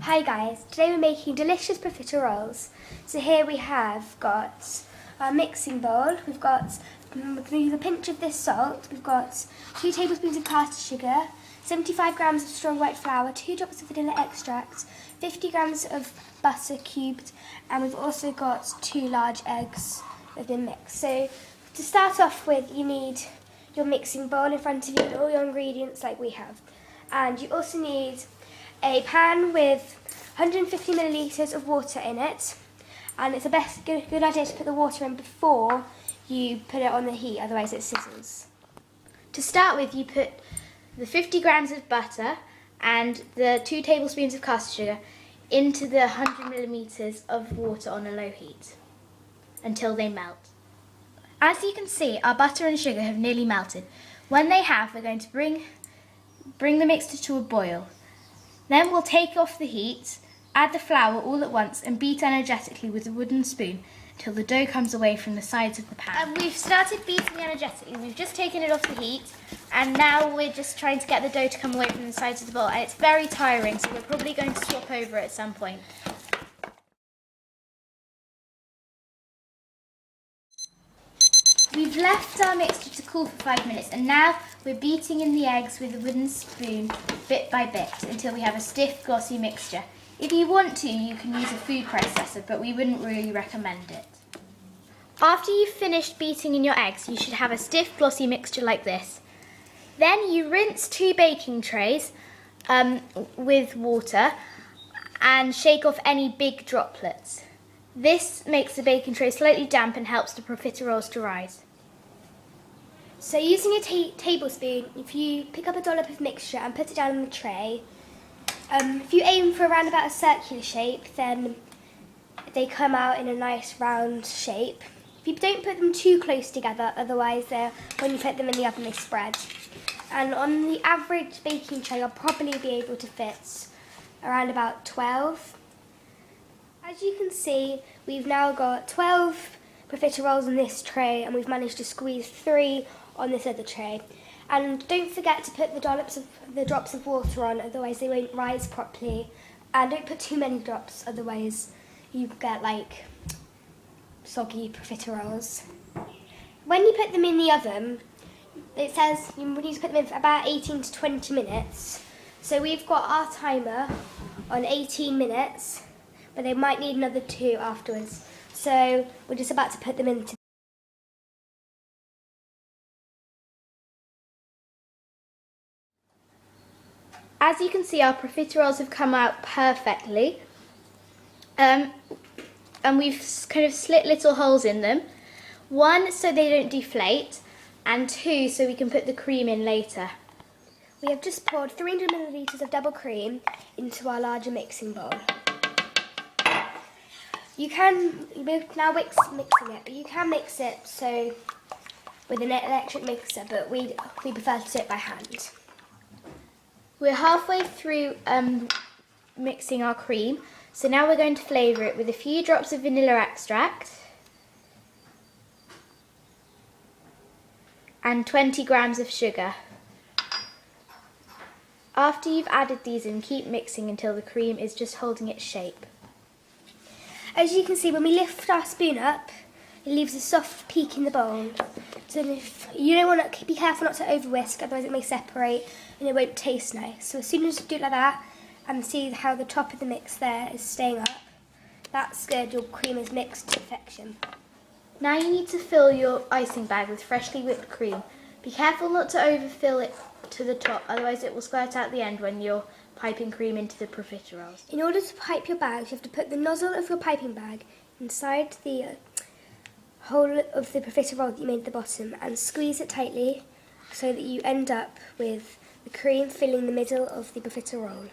Hi guys, today we're making delicious profiteroles. So here we have got our mixing bowl, we've got with a pinch of this salt, we've got 2 tablespoons of caster sugar, 75 grams of strong white flour, 2 drops of vanilla extract, 50 grams of butter cubed, and we've also got 2 large eggs that have been mixed. So to start off with, you need your mixing bowl in front of you with all your ingredients like we have. And you also need a pan with 150 millilitres of water in it, and it's a good idea to put the water in before you put it on the heat, otherwise it sizzles. To start with, you put the 50 grams of butter and the 2 tablespoons of caster sugar into the 100 millilitres of water on a low heat until they melt. As you can see, our butter and sugar have nearly melted. When they have, we're going to bring the mixture to a boil. Then we'll take off the heat, add the flour all at once and beat energetically with a wooden spoon until the dough comes away from the sides of the pan. We've started beating energetically. We've just taken it off the heat and now we're just trying to get the dough to come away from the sides of the bowl, and it's very tiring, so we're probably going to swap over at some point. We've left our mixture to cool for 5 minutes and now we're beating in the eggs with a wooden spoon bit by bit until we have a stiff, glossy mixture. If you want to, you can use a food processor, but we wouldn't really recommend it. After you've finished beating in your eggs, you should have a stiff, glossy mixture like this. Then you rinse 2 baking trays with water and shake off any big droplets. This makes the baking tray slightly damp and helps the profiteroles to rise. So using a tablespoon, if you pick up a dollop of mixture and put it down on the tray, if you aim for around about a circular shape, then they come out in a nice round shape. If you don't put them too close together, otherwise when you put them in the oven they spread. And on the average baking tray, you'll probably be able to fit around about 12. As you can see, we've now got 12 profiteroles in this tray and we've managed to squeeze 3 on this other tray. And don't forget to put the drops of water on, otherwise they won't rise properly. And don't put too many drops, otherwise you get like soggy profiteroles. When you put them in the oven, it says you need to put them in for about 18 to 20 minutes. So we've got our timer on 18 minutes. But they might need another 2 afterwards. So we're just about to put them into. As you can see, our profiteroles have come out perfectly. And we've kind of slit little holes in them. 1, so they don't deflate, and 2, so we can put the cream in later. We have just poured 300 millilitres of double cream into our larger mixing bowl. We're now mixing it, but you can mix it with an electric mixer, but we prefer to do it by hand. We're halfway through mixing our cream, so now we're going to flavour it with a few drops of vanilla extract and 20 grams of sugar. After you've added these in, keep mixing until the cream is just holding its shape. As you can see, when we lift our spoon up, it leaves a soft peak in the bowl. So if you don't want to be careful not to over whisk, otherwise it may separate and it won't taste nice. So as soon as you do it like that and see how the top of the mix there is staying up, that's good, your cream is mixed to perfection. Now you need to fill your icing bag with freshly whipped cream. Be careful not to overfill it to the top, otherwise it will squirt out the end when you're piping cream into the profiteroles. In order to pipe your bags, you have to put the nozzle of your piping bag inside the hole of the profiterole that you made at the bottom and squeeze it tightly so that you end up with the cream filling the middle of the profiterole.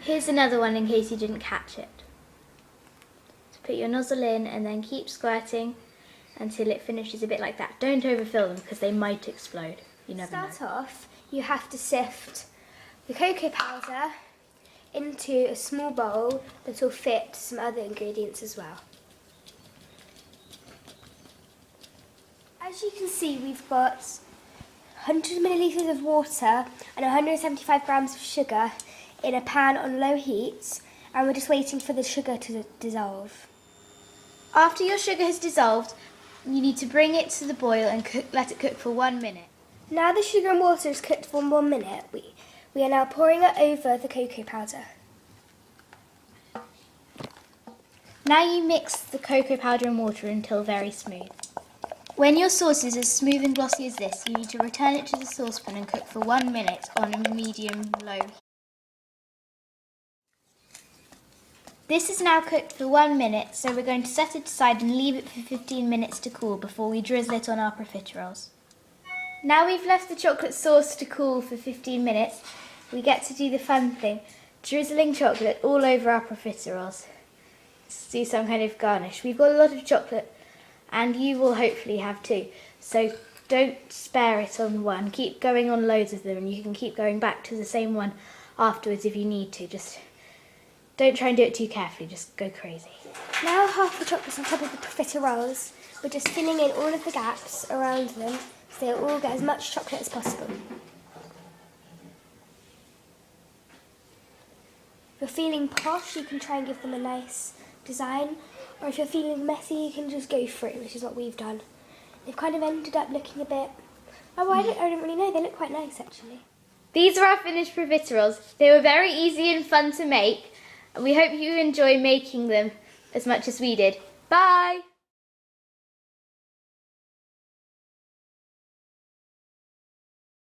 Here's another one in case you didn't catch it. So put your nozzle in and then keep squirting until it finishes a bit like that. Don't overfill them because they might explode. You never know. To start off, you have to sift the cocoa powder into a small bowl that will fit some other ingredients as well. As you can see, we've got 100 millilitres of water and 175 grams of sugar in a pan on low heat, and we're just waiting for the sugar to dissolve. After your sugar has dissolved, you need to bring it to the boil and let it cook for 1 minute. Now the sugar and water is cooked for 1 minute, we are now pouring it over the cocoa powder. Now you mix the cocoa powder and water until very smooth. When your sauce is as smooth and glossy as this, you need to return it to the saucepan and cook for 1 minute on a medium-low heat. This is now cooked for 1 minute, so we're going to set it aside and leave it for 15 minutes to cool before we drizzle it on our profiteroles. Now we've left the chocolate sauce to cool for 15 minutes, we get to do the fun thing, drizzling chocolate all over our profiteroles. Let's do some kind of garnish. We've got a lot of chocolate, and you will hopefully have too, so don't spare it on one. Keep going on loads of them, and you can keep going back to the same one afterwards if you need to. Just don't try and do it too carefully, just go crazy. Now half the chocolate's on top of the profiteroles. We're just filling in all of the gaps around them so they'll all get as much chocolate as possible. If you're feeling posh, you can try and give them a nice design, or if you're feeling messy, you can just go through, which is what we've done. They've kind of ended up looking a bit... Oh, I don't really know. They look quite nice, actually. These are our finished profiteroles. They were very easy and fun to make. We hope you enjoy making them as much as we did. Bye!